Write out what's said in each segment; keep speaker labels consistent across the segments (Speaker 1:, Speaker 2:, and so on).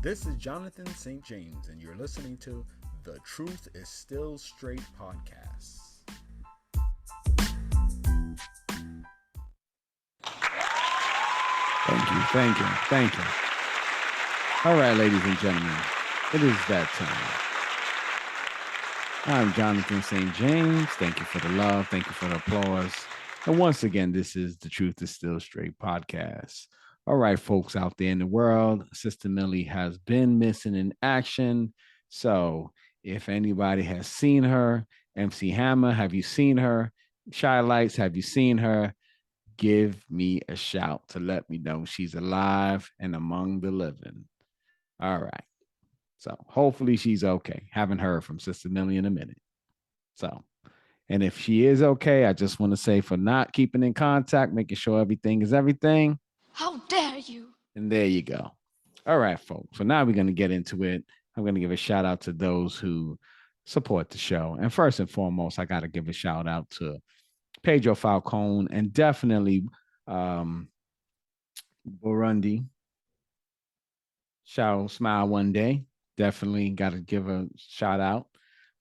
Speaker 1: This is Jonathan St. James, and you're listening to The Truth is Still Straight podcast.
Speaker 2: Thank you. All right, ladies and gentlemen, it is that time. I'm Jonathan St. James. Thank you for the love. Thank you for the applause. And once again, this is The Truth is Still Straight podcast. All right, folks out there in the world, Sister Millie has been missing in action. So if anybody has seen her, MC Hammer, have you seen her? Shy Lights, have you seen her? Give me a shout to let me know she's alive and among the living. All right. So hopefully she's okay. Haven't heard from Sister Millie in a minute. So, and if she is okay, I just want to say for not keeping in contact, making sure everything is everything.
Speaker 3: How dare you?
Speaker 2: And there you go. All right, folks. So now we're going to get into it. I'm going to give a shout out to those who support the show. And first and foremost, I got to give a shout out to Pedro Falcone and definitely Burundi. Shall smile one day. Definitely got to give a shout out.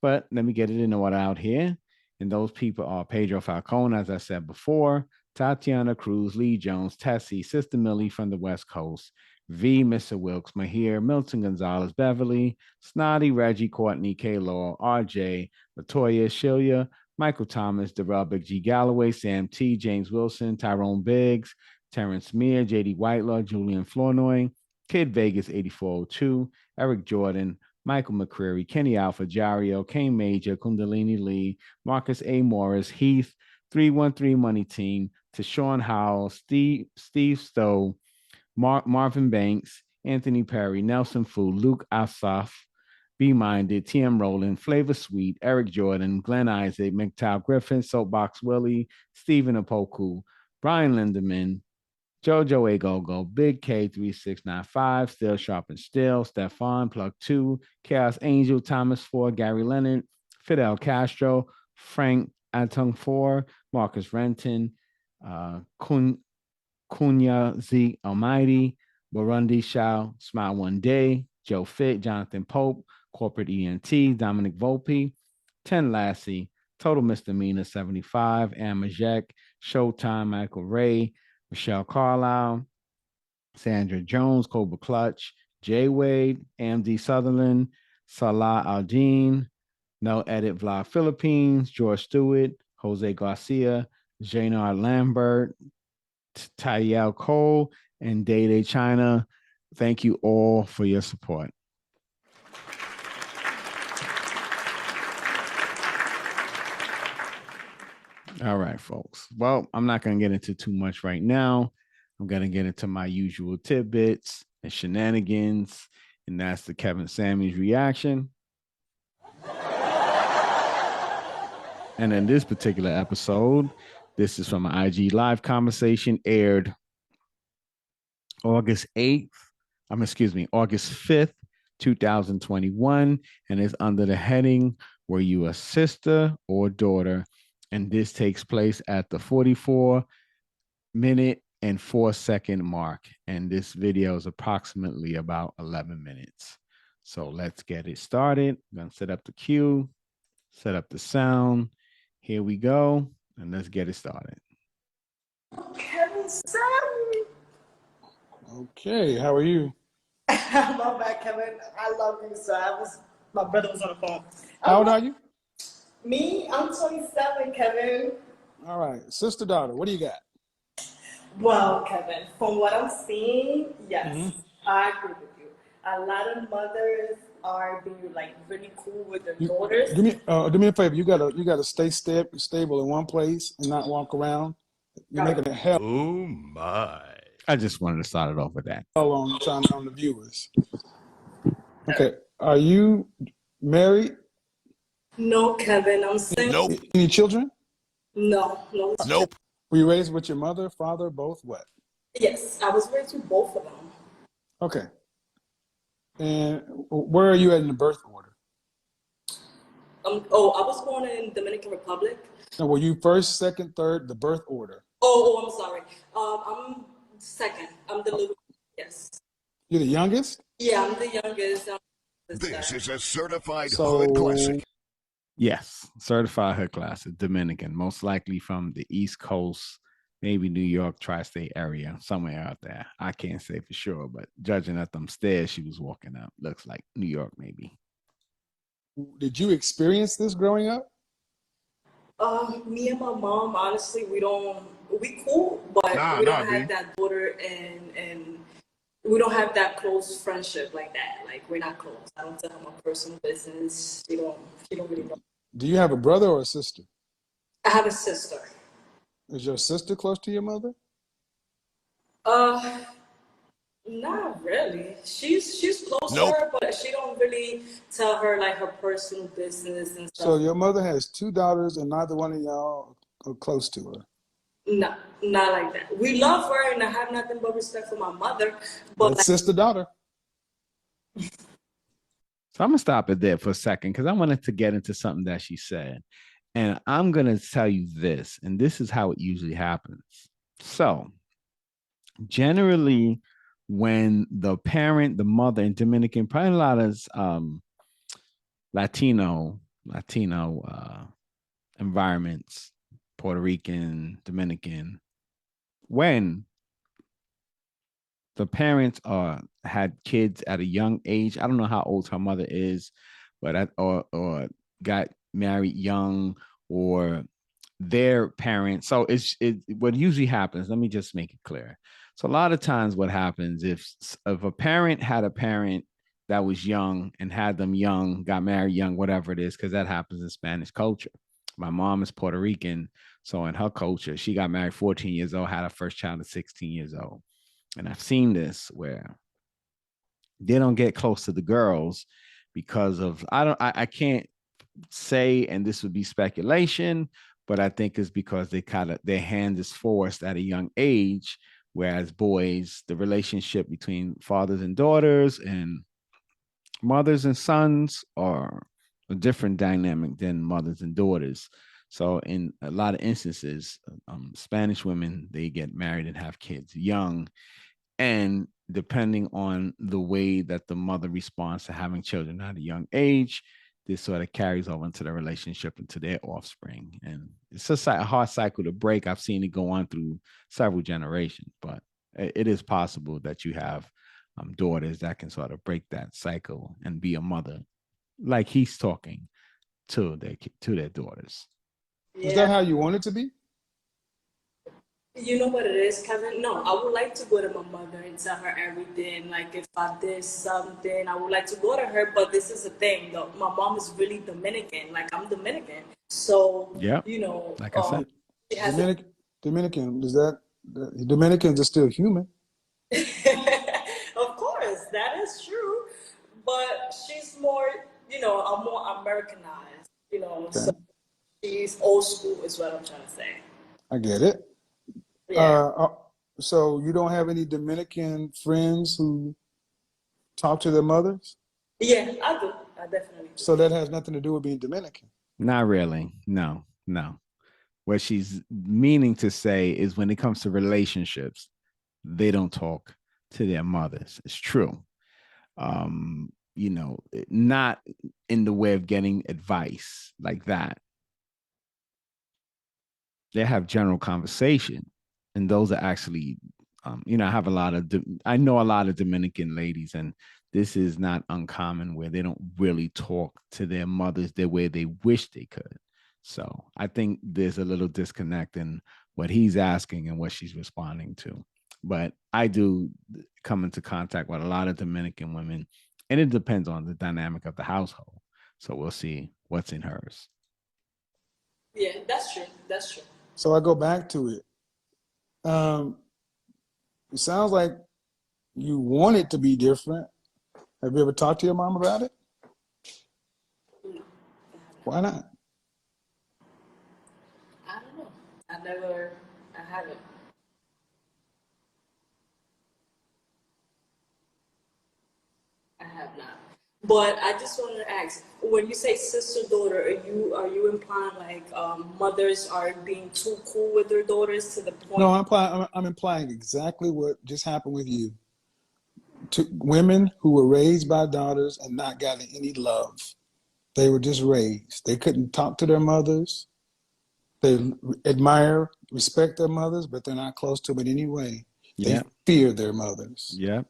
Speaker 2: But let me get it in order out here. And those people are Pedro Falcone, as I said before, Tatiana Cruz, Lee Jones, Tessie, Sister Millie from the West Coast, V, Mr. Wilkes, Mahir, Milton Gonzalez, Beverly, Snotty, Reggie, Courtney, K. Law, RJ, Latoya, Shilia, Michael Thomas, Darrell Big G Galloway, Sam T, James Wilson, Tyrone Biggs, Terrence Meir, JD Whitelaw, Julian Flournoy, Kid Vegas 8402, Eric Jordan, Michael McCreary, Kenny Alpha, Jario, Kane Major, Kundalini Lee, Marcus A. Morris, Heath, 313 Money Team, Tashawn Howell, Steve Stowe, Marvin Banks, Anthony Perry, Nelson Fu, Luke Asaf, Be Minded, TM Rowland, Flavor Sweet, Eric Jordan, Glenn Isaac, McTow Griffin, Soapbox Willie, Stephen Apoku, Brian Lindemann, Jojo Agogo, Big K3695, Still Sharp and Still, Stefan, Plug 2, Chaos Angel, Thomas 4, Gary Leonard, Fidel Castro, Frank Antung 4, Marcus Renton, Kunya Z Almighty, Burundi Shao, Smile One Day, Joe Fit, Jonathan Pope, Corporate ENT, Dominic Volpe, 10 Lassie, Total Misdemeanor 75, Amajek, Showtime, Michael Ray, Michelle Carlisle, Sandra Jones, Cobra Clutch, Jay Wade, AMD Sutherland, Salah Aldine, No Edit Vlog Philippines, George Stewart, Jose Garcia, Jaynard Lambert, Tayel Cole, and Day Day China. Thank you all for your support. All right, folks. Well, I'm not going to get into too much right now. I'm going to get into my usual tidbits and shenanigans, and that's the Kevin Samuels reaction. And in this particular episode, this is from an IG live conversation aired August 5th, 2021, and is under the heading, Were You a Sister or Daughter? And this takes place at the 44-minute and 4-second mark. And this video is approximately about 11 minutes. So let's get it started. I'm going to set up the cue, set up the sound. Here we go. And let's get it started.
Speaker 4: Kevin Samuels.
Speaker 5: Okay, how are you?
Speaker 4: I love that, Kevin. I love you, sir. My brother was on the phone.
Speaker 5: How old are you?
Speaker 4: Me? I'm 27, Kevin.
Speaker 5: All right, sister, daughter, what do you got?
Speaker 4: Well, Kevin, from what I'm seeing, yes, I agree with you. A lot of mothers are being like really cool with their daughters.
Speaker 5: Do me a favor. You gotta stay stable in one place and not walk around. You're making it hell.
Speaker 1: Oh my.
Speaker 2: I just wanted to start it off with that.
Speaker 5: On the viewers. Okay, are you married?
Speaker 4: No, Kevin, I'm single.
Speaker 1: Nope.
Speaker 5: Any children?
Speaker 4: No.
Speaker 1: Nope.
Speaker 5: Were you raised with your mother, father, both? What?
Speaker 4: Yes, I was raised with both of them.
Speaker 5: Okay. And where are you at in the birth order?
Speaker 4: I was born in Dominican Republic.
Speaker 5: Now, were you first, second, third, the birth order?
Speaker 4: I'm sorry. I'm second. I'm the little. Yes.
Speaker 5: You're the youngest?
Speaker 4: Yeah, I'm the youngest.
Speaker 3: This is a certified hood
Speaker 5: So
Speaker 3: classic.
Speaker 2: Yes, certified hood class, a Dominican, most likely from the East Coast, maybe New York, tri-state area, somewhere out there. I can't say for sure, but judging at them stairs she was walking up, looks like New York, maybe.
Speaker 5: did you experience this growing up?
Speaker 4: Me and my mom, honestly, we cool, but
Speaker 3: Nah,
Speaker 4: we
Speaker 3: nah,
Speaker 4: don't
Speaker 3: B.
Speaker 4: have that daughter and we don't have that close friendship like that. Like we're not close. I don't tell her my personal business. She don't really know.
Speaker 5: Do you have a brother or a sister?
Speaker 4: I have a sister.
Speaker 5: Is your sister close to your mother?
Speaker 4: Uh, Not really. She's close to
Speaker 3: Nope.
Speaker 4: her, but she don't really tell her like her personal business and
Speaker 5: So
Speaker 4: stuff.
Speaker 5: your mother has two daughters and neither one of y'all are close to her.
Speaker 4: No, not like that. We love her, and I have nothing but respect for my mother. But
Speaker 5: That's sister-daughter.
Speaker 2: So I'm gonna stop it there for a second because I wanted to get into something that she said. And I'm gonna tell you this, and this is how it usually happens. So generally, when the parent, the mother in Dominican, probably a lot of Latino environments, Puerto Rican, Dominican, when the parents had kids at a young age. I don't know how old her mother is, but or got married young, or their parents. So it what usually happens. Let me just make it clear. So a lot of times, what happens if a parent had a parent that was young and had them young, got married young, whatever it is, because that happens in Spanish culture. My mom is Puerto Rican, so in her culture, she got married 14 years old, had her first child at 16 years old. And I've seen this where they don't get close to the girls because of I can't say, and this would be speculation, but I think it's because they kind of their hand is forced at a young age, whereas boys, the relationship between fathers and daughters and mothers and sons are a different dynamic than mothers and daughters. So in a lot of instances, Spanish women, they get married and have kids young, and depending on the way that the mother responds to having children at a young age, this sort of carries over into the relationship into their offspring. And it's just a hard cycle to break. I've seen it go on through several generations, but it is possible that you have daughters that can sort of break that cycle and be a mother, like he's talking to their daughters.
Speaker 5: Is that
Speaker 4: yeah,
Speaker 5: how you want it to be?
Speaker 4: you know what it is, Kevin? No, I would like to go to my mother and tell her everything. Like if I did something, I would like to go to her. But this is the thing, though. My mom is really Dominican. Like I'm Dominican, so
Speaker 2: Yep.
Speaker 4: you know,
Speaker 2: Like I said.
Speaker 4: she has a
Speaker 5: Dominican, is that Dominicans are still human?
Speaker 4: of course, that is true. But she's more, I'm more Americanized, so
Speaker 5: Okay,
Speaker 4: she's old school, is what I'm trying to say.
Speaker 5: I get it.
Speaker 4: Yeah.
Speaker 5: So you don't have any Dominican friends who talk to their mothers?
Speaker 4: Yeah, I do. I definitely do.
Speaker 5: So that has nothing to do with being Dominican.
Speaker 2: Not really. No, no. What she's meaning to say is when it comes to relationships, they don't talk to their mothers. It's true. Not in the way of getting advice like that. They have general conversation, and those are actually, I have I know a lot of Dominican ladies, and this is not uncommon where they don't really talk to their mothers the way they wish they could. So I think there's a little disconnect in what he's asking and what she's responding to. But I do come into contact with a lot of Dominican women, and it depends on the dynamic of the household. So we'll see what's in hers.
Speaker 4: Yeah, that's true. That's true.
Speaker 5: So I go back to it. It sounds like you want it to be different. Have you ever talked to your mom about it?
Speaker 4: No,
Speaker 5: Why not?
Speaker 4: I don't know. I haven't. I have not. But I just wanted to ask, when you say sister daughter, are you implying like mothers are being too cool with their daughters to the
Speaker 5: No,
Speaker 4: point?
Speaker 5: I'm implying exactly what just happened with you. to women who were raised by daughters and not gotten any love. They were just raised. They couldn't talk to their mothers. They admire, respect their mothers, but they're not close to them in any way. They fear their mothers.
Speaker 2: Yeah.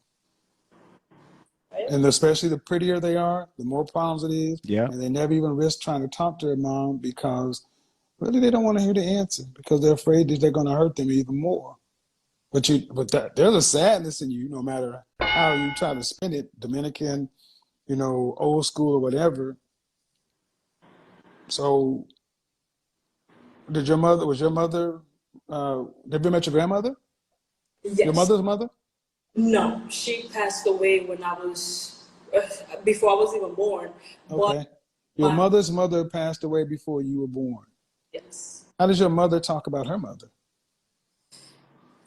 Speaker 5: And especially the prettier they are, the more problems it is.
Speaker 2: Yeah.
Speaker 5: And they never even risk trying to talk to their mom because really they don't want to hear the answer because they're afraid that they're going to hurt them even more. But there's a sadness in you, no matter how you try to spin it, Dominican, old school or whatever. So was your mother, have you met your grandmother?
Speaker 4: Yes.
Speaker 5: Your mother's mother?
Speaker 4: No, she passed away when I was, before I was even born.
Speaker 5: Okay. Your mother's mother passed away before you were born.
Speaker 4: Yes.
Speaker 5: How does your mother talk about her mother?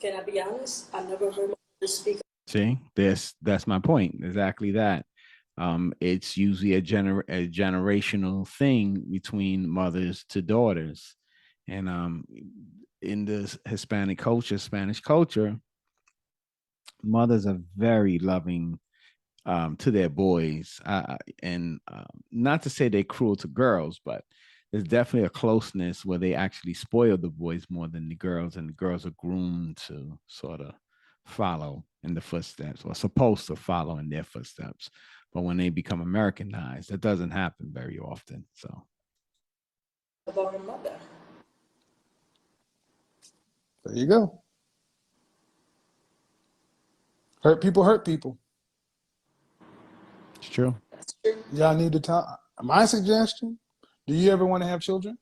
Speaker 4: Can I be honest? I never heard my mother speak.
Speaker 2: See, that's my point. Exactly that. It's usually a generational thing between mothers to daughters. And in the Hispanic culture, Spanish culture, mothers are very loving to their boys. And not to say they're cruel to girls, but there's definitely a closeness where they actually spoil the boys more than the girls, and the girls are groomed to sort of follow in the footsteps, or supposed to follow in their footsteps. But when they become Americanized, that doesn't happen very often. So
Speaker 4: About her mother.
Speaker 5: There you go. Hurt people hurt people.
Speaker 2: it's true.
Speaker 4: That's true.
Speaker 5: Y'all need to talk. My suggestion, do you ever want to have children?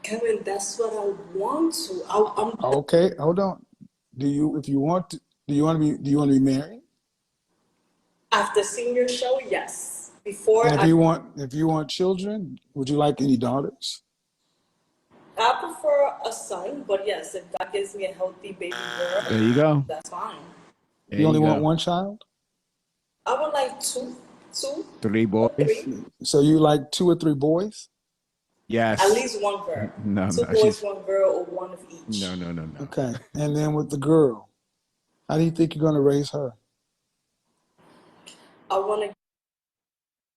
Speaker 4: Kevin, that's what I want to. I'm
Speaker 5: Okay, hold on. Do you want to be married?
Speaker 4: after seeing your show, yes. Before
Speaker 5: And if you want children, would you like any daughters?
Speaker 4: I prefer a son, but yes, if God gives me a healthy baby girl,
Speaker 2: There you go.
Speaker 4: that's fine.
Speaker 2: There
Speaker 5: You only
Speaker 2: go.
Speaker 5: want one child?
Speaker 4: I would like two,
Speaker 2: 3 boys.
Speaker 4: 3.
Speaker 5: So you like 2 or 3 boys?
Speaker 2: Yes.
Speaker 4: At least one girl.
Speaker 2: No,
Speaker 4: 2
Speaker 2: no,
Speaker 4: boys, 1 girl, or 1 of each.
Speaker 2: No.
Speaker 5: Okay. And then with the girl, how do you think you're going to raise her?
Speaker 4: I want to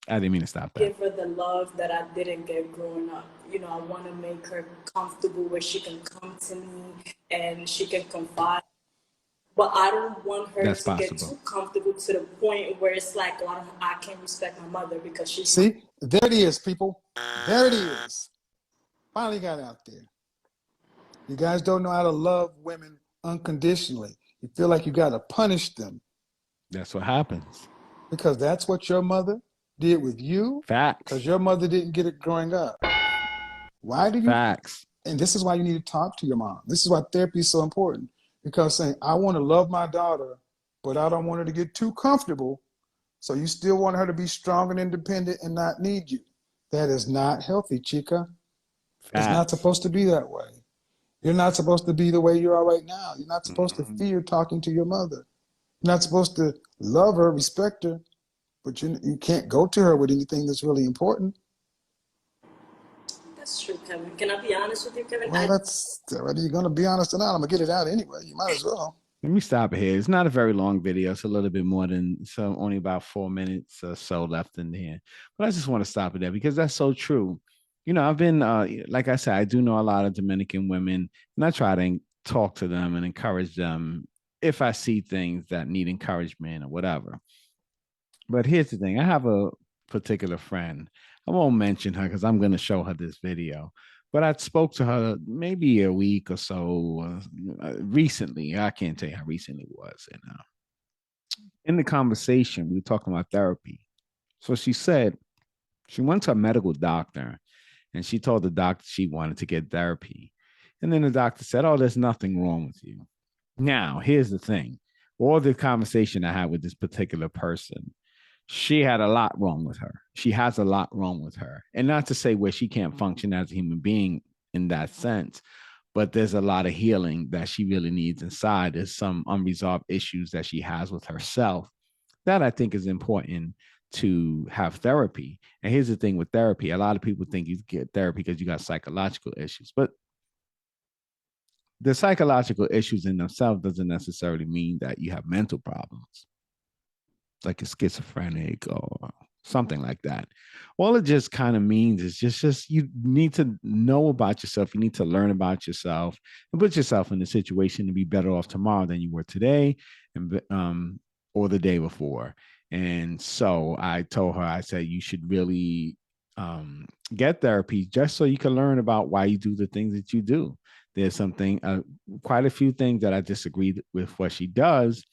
Speaker 2: I didn't mean to stop that.
Speaker 4: give her the love that I didn't get growing up. I want to make her comfortable where she can come to me and she can confide. But I don't want her
Speaker 2: That's
Speaker 4: to get
Speaker 2: possible.
Speaker 4: too comfortable to the point where it's like, oh, I can't respect my mother because she's.
Speaker 5: See, there it is, people. There it is. Finally got out there. You guys don't know how to love women unconditionally. You feel like you got to punish them
Speaker 2: That's what happens.
Speaker 5: because that's what your mother did with you.
Speaker 2: Facts.
Speaker 5: Because your mother didn't get it growing up. Why do you?
Speaker 2: Facts.
Speaker 5: And this is why you need to talk to your mom. This is why therapy is so important. Because saying, I want to love my daughter, but I don't want her to get too comfortable. So you still want her to be strong and independent and not need you. That is not healthy, chica.
Speaker 2: Facts.
Speaker 5: It's not supposed to be that way. You're not supposed to be the way you are right now. You're not supposed to fear talking to your mother. You're not supposed to love her, respect her, but you can't go to her with anything that's really important.
Speaker 4: That's true, Kevin. Can I be honest with you, Kevin?
Speaker 5: Well, that's whether you're going to be honest or not. I'm going to get it out anyway. You might as well.
Speaker 2: Let me stop it here. It's not a very long video. It's a little bit more than, so only about 4 minutes or so left in there. But I just want to stop it there because that's so true. I've been, like I said, I do know a lot of Dominican women, and I try to talk to them and encourage them if I see things that need encouragement or whatever. But here's the thing. I have a particular friend. I won't mention her because I'm going to show her this video. But I spoke to her maybe a week or so recently. I can't tell you how recent it was. And in the conversation, we were talking about therapy. So she said she went to a medical doctor and she told the doctor she wanted to get therapy. And then the doctor said, oh, there's nothing wrong with you. Now, here's the thing. All the conversation I had with this particular person, she had a lot wrong with her. She has a lot wrong with her. And not to say where she can't function as a human being in that sense, but there's a lot of healing that she really needs inside. There's some unresolved issues that she has with herself that I think is important to have therapy. And here's the thing with therapy. A lot of people think you get therapy because you got psychological issues, but the psychological issues in themselves doesn't necessarily mean that you have mental problems. like a schizophrenic or something like that. All it just kind of means is just you need to know about yourself. You need to learn about yourself and put yourself in a situation to be better off tomorrow than you were today, and or the day before. And so I told her, I said, you should really get therapy just so you can learn about why you do the things that you do. There's something, quite a few things that I disagreed with what she does,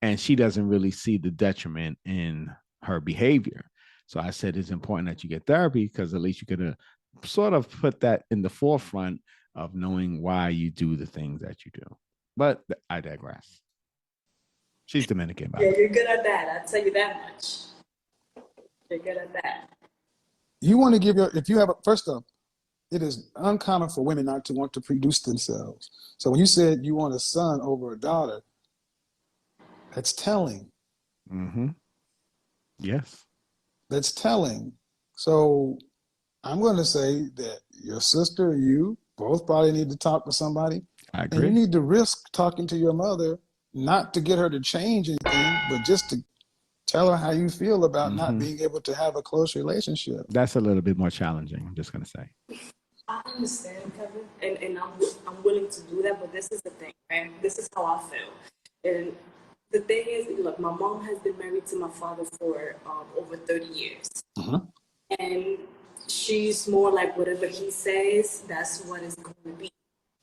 Speaker 2: and she doesn't really see the detriment in her behavior. So I said it's important that you get therapy because at least you could sort of put that in the forefront of knowing why you do the things that you do. But I digress. She's Dominican.
Speaker 4: Yeah, you're good at that. I'll tell you that much. You're good at that.
Speaker 5: You want to give if you have first off, it is uncommon for women not to want to produce themselves. So when you said you want a son over a daughter, that's telling.
Speaker 2: Mm-hmm. Yes.
Speaker 5: That's telling. So I'm going to say that your sister and you both probably need to talk to somebody.
Speaker 2: I agree.
Speaker 5: And you need to risk talking to your mother, not to get her to change anything, but just to tell her how you feel about not being able to have a close relationship.
Speaker 2: That's a little bit more challenging, I'm just going to say.
Speaker 4: I understand, Kevin, and I'm willing to do that, but this is the thing, right? This is how I feel. And the thing is, look, my mom has been married to my father for over 30 years. And she's more like whatever he says, that's what it's going to be.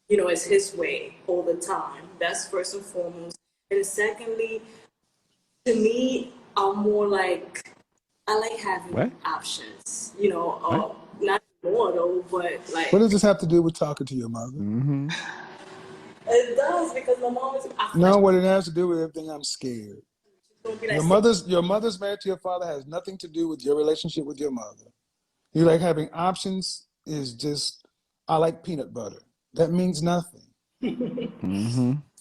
Speaker 4: You know, it's his way all the time. That's first and foremost. And secondly, to me, I'm more like, I like having options, you know, not more though, but like.
Speaker 5: What does this have to do with talking to your mother?
Speaker 4: It does, because my mom is.
Speaker 5: No, what it has to do with everything, I'm scared. Your mother's married to your father has nothing to do with your relationship with your mother. You like having options is just, I like peanut butter. That means nothing.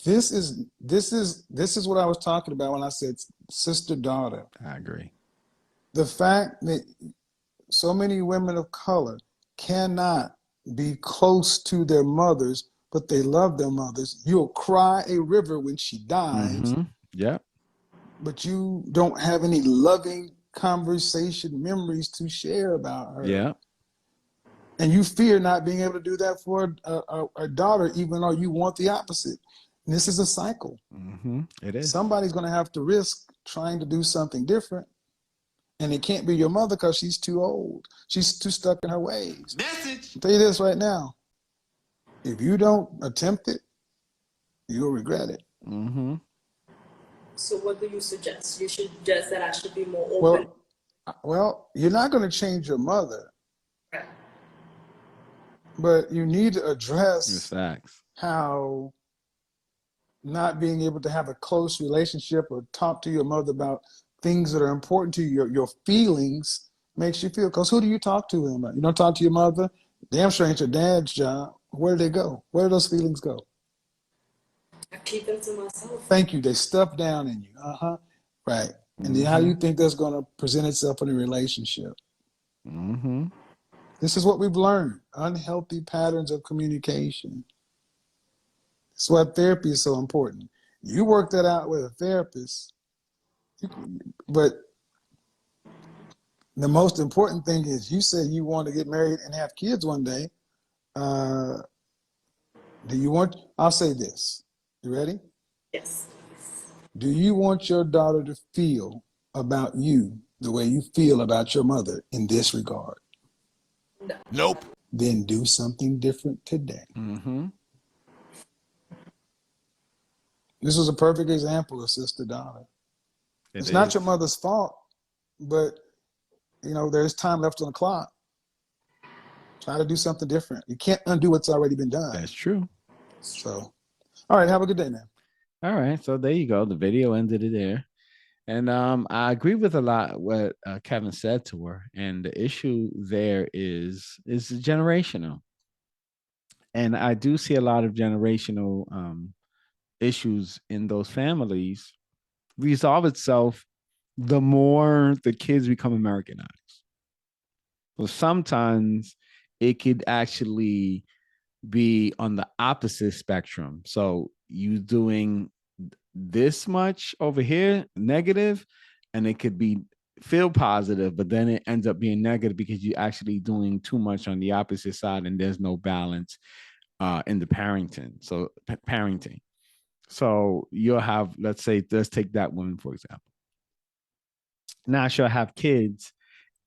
Speaker 5: This is what I was talking about when I said sister-daughter.
Speaker 2: I agree.
Speaker 5: The fact that so many women of color cannot be close to their mothers, but they love their mothers. You'll cry a river when she dies.
Speaker 2: Yeah.
Speaker 5: But you don't have any loving conversation memories to share about her.
Speaker 2: Yeah.
Speaker 5: And you fear not being able to do that for a daughter, even though you want the opposite. And this is a cycle.
Speaker 2: It is.
Speaker 5: Somebody's going to have to risk trying to do something different. And it can't be your mother because she's too old. She's too stuck in her ways.
Speaker 3: Message.
Speaker 5: I'll tell you this right now. If you don't attempt it, you'll regret it.
Speaker 4: So what do you suggest? You suggest that I should be more open?
Speaker 5: Well, you're not going to change your mother. But you need to address how not being able to have a close relationship or talk to your mother about things that are important to you, your feelings, makes you feel. Because who do you talk to them about? You don't talk to your mother? Damn sure ain't your dad's job. Where do they go? Where do those feelings go?
Speaker 4: I keep them to myself.
Speaker 5: Thank you. They stuff down in you. Right. And then how do you think that's going to present itself in a relationship? This is what we've learned. Unhealthy patterns of communication. That's why therapy is so important. You work that out with a therapist. But the most important thing is you say you want to get married and have kids one day. I'll say this. You ready?
Speaker 4: Yes.
Speaker 5: Do you want your daughter to feel about you the way you feel about your mother in this regard?
Speaker 4: No.
Speaker 3: Nope.
Speaker 5: Then do something different today. This was a perfect example of sister-daughter. It's not your mother's fault, but there's time left on the clock. Try to do something different. You can't undo what's already been done.
Speaker 2: That's true.
Speaker 5: So, all right, have a good day, man.
Speaker 2: All right, so there you go. The video ended there. And I agree with a lot what Kevin said to her. And the issue there is generational. And I do see a lot of generational issues in those families resolve itself the more the kids become Americanized. So sometimes it could actually be on the opposite spectrum. So you doing this much over here negative, and it could be feel positive, but then it ends up being negative because you're actually doing too much on the opposite side, and there's no balance in the parenting. So you'll have, let's say, let's take that woman for example. Now she'll have kids,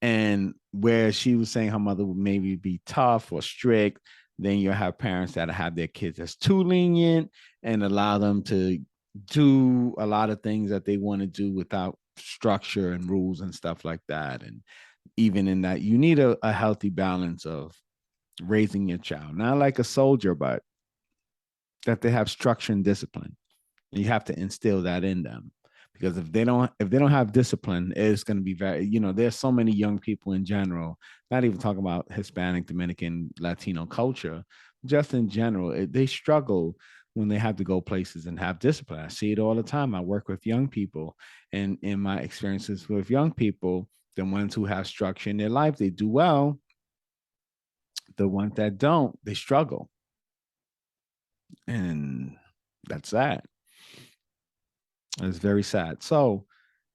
Speaker 2: and where she was saying her mother would maybe be tough or strict, then you'll have parents that have their kids as too lenient and allow them to do a lot of things that they want to do without structure and rules and stuff like that. And even in that, you need a healthy balance of raising your child, not like a soldier, but that they have structure and discipline. You have to instill that in them, because if they don't have discipline, it's going to be very, there's so many young people in general, not even talking about Hispanic, Dominican, Latino culture, just in general, they struggle when they have to go places and have discipline. I see it all the time. I work with young people, and in my experiences with young people, the ones who have structure in their life, they do well. The ones that don't, they struggle. And that's that. It's very sad. So,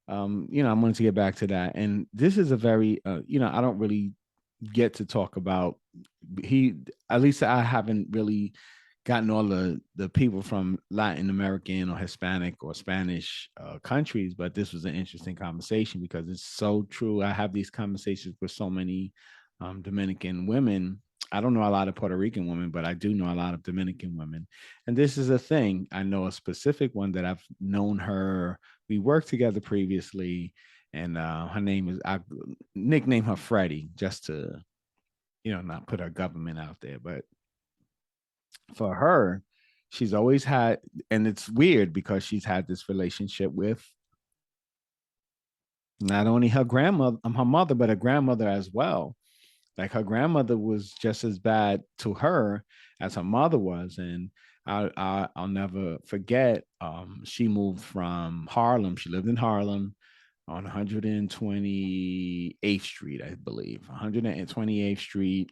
Speaker 2: I wanted to get back to that. And this is a very, I don't really get to talk about at least I haven't really gotten all the people from Latin American or Hispanic or Spanish countries, but this was an interesting conversation because it's so true. I have these conversations with so many Dominican women. I don't know a lot of Puerto Rican women, but I do know a lot of Dominican women. And this is a thing. I know a specific one that I've known her. We worked together previously, and her name is, I nickname her Freddie, just to, not put her government out there. But for her, she's always had, and it's weird because she's had this relationship with not only her grandmother, her mother, but her grandmother as well. Like her grandmother was just as bad to her as her mother was. And I'll never forget, she moved from Harlem. She lived in Harlem on 128th Street, I believe, 128th Street.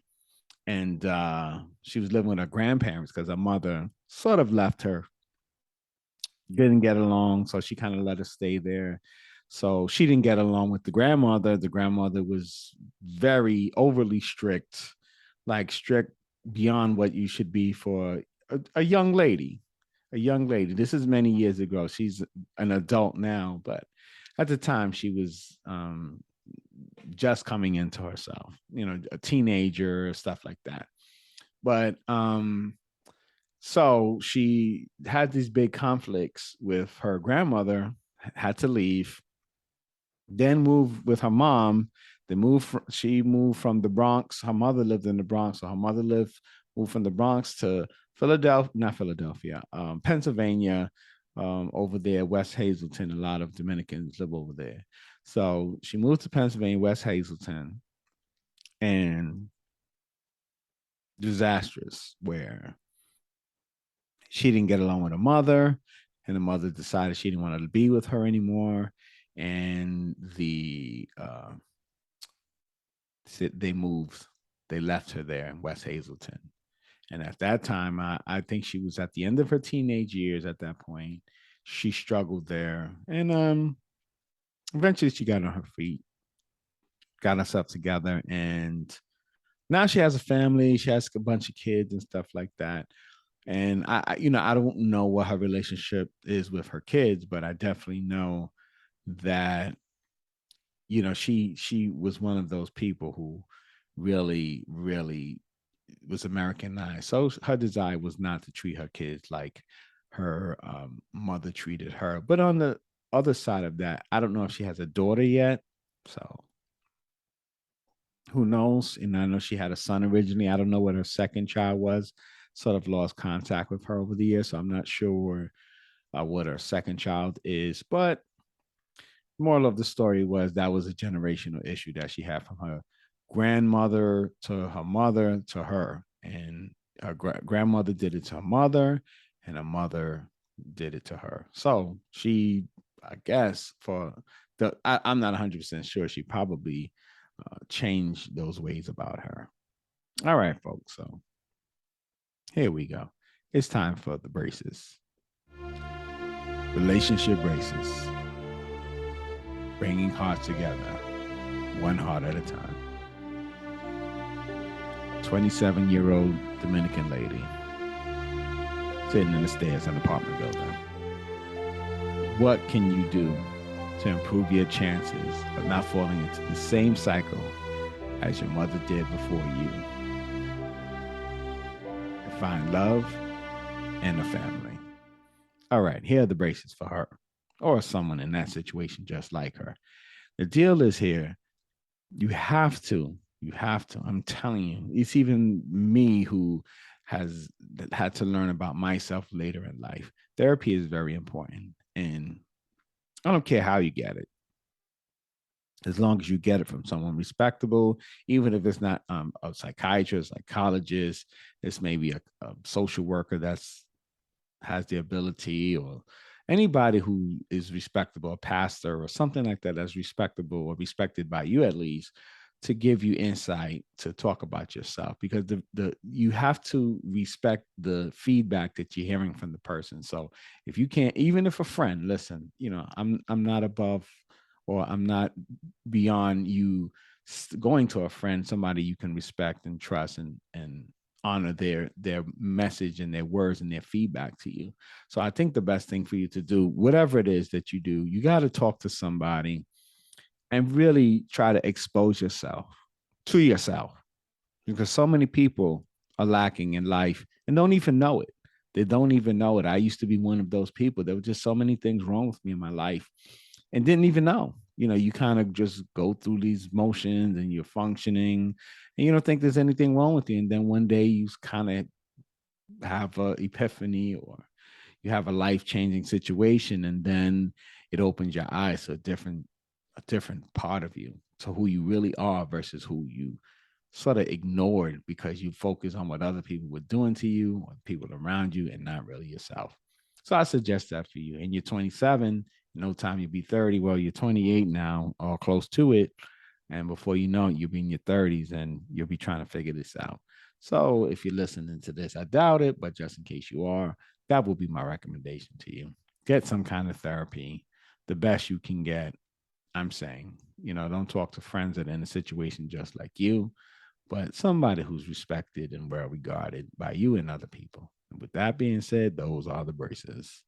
Speaker 2: And she was living with her grandparents because her mother sort of left her, didn't get along. So she kind of let her stay there. So she didn't get along with the grandmother. The grandmother was very overly strict, like strict beyond what you should be for a young lady. A young lady. This is many years ago. She's an adult now, but at the time she was just coming into herself, a teenager, stuff like that. But so she had these big conflicts with her grandmother, had to leave, then moved with her mom. She moved from the Bronx. Her mother lived in the Bronx, so her mother moved from the Bronx to Pennsylvania, over there, West Hazleton. A lot of Dominicans live over there. So she moved to Pennsylvania, West Hazleton, and disastrous, where she didn't get along with her mother, and the mother decided she didn't want to be with her anymore. And they left her there in West Hazleton. And at that time, I think she was at the end of her teenage years at that point. She struggled there. And eventually she got on her feet, got herself together, and now she has a family. She has a bunch of kids and stuff like that. And I don't know what her relationship is with her kids, but I definitely know that, she was one of those people who really, really was Americanized. So her desire was not to treat her kids like her mother treated her. But on the other side of that, I don't know if she has a daughter yet. So who knows? And I know she had a son originally. I don't know what her second child was. Sort of lost contact with her over the years. So I'm not sure what her second child is. But moral of the story was that was a generational issue that she had from her grandmother to her mother to her. And her grandmother did it to her mother, and her mother did it to her. So she, I guess, I'm not 100% sure, she probably changed those ways about her. All right, folks. So here we go. It's time for the braces. Relationship braces. bringing hearts together, one heart at a time. 27-year-old Dominican lady sitting in the stairs in an apartment building. What can you do to improve your chances of not falling into the same cycle as your mother did before you? And find love and a family. All right, here are the braces for her or someone in that situation just like her. The deal is here. You have to, I'm telling you, it's even me who has had to learn about myself later in life. Therapy is very important. And I don't care how you get it, as long as you get it from someone respectable, even if it's not a psychiatrist, psychologist, it's maybe a social worker that's has the ability, or anybody who is respectable, a pastor or something like that that's respectable or respected by you at least, to give you insight to talk about yourself, because the you have to respect the feedback that you're hearing from the person. So if you can't, even if a friend, listen, I'm not above, or I'm not beyond you going to a friend, somebody you can respect and trust and honor their message and their words and their feedback to you. So I think the best thing for you to do, whatever it is that you do, you got to talk to somebody and really try to expose yourself to yourself, because so many people are lacking in life and don't even know it. They don't even know it. I used to be one of those people. There were just so many things wrong with me in my life and didn't even know. You kind of just go through these motions and you're functioning and you don't think there's anything wrong with you. And then one day you kind of have an epiphany, or you have a life-changing situation, and then it opens your eyes to a different part of you, to who you really are versus who you sort of ignored because you focus on what other people were doing to you or people around you and not really yourself. So I suggest that for you. And you're 27, no time you'll be 30. Well, you're 28 now or close to it. And before you know it, you'll be in your 30s and you'll be trying to figure this out. So if you're listening to this, I doubt it, but just in case you are, that will be my recommendation to you. Get some kind of therapy, the best you can get. I'm saying, don't talk to friends that are in a situation just like you, but somebody who's respected and well regarded by you and other people. And with that being said, those are the braces.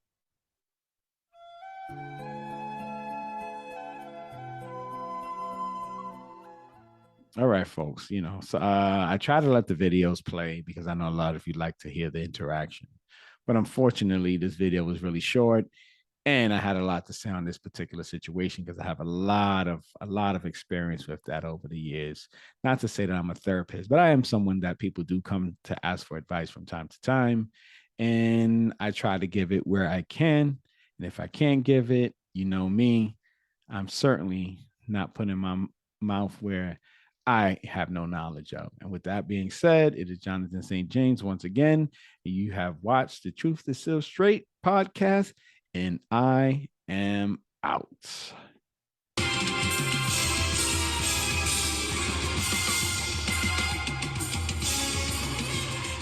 Speaker 2: All right, folks. So I try to let the videos play because I know a lot of you like to hear the interaction. But unfortunately, this video was really short, and I had a lot to say on this particular situation because I have a lot of experience with that over the years. Not to say that I'm a therapist, but I am someone that people do come to ask for advice from time to time, and I try to give it where I can. And if I can't give it, you know me, I'm certainly not putting my mouth where I have no knowledge of. And with that being said, it is Jonathan St. James once again. You have watched the Truth is Still Straight podcast, and I am out.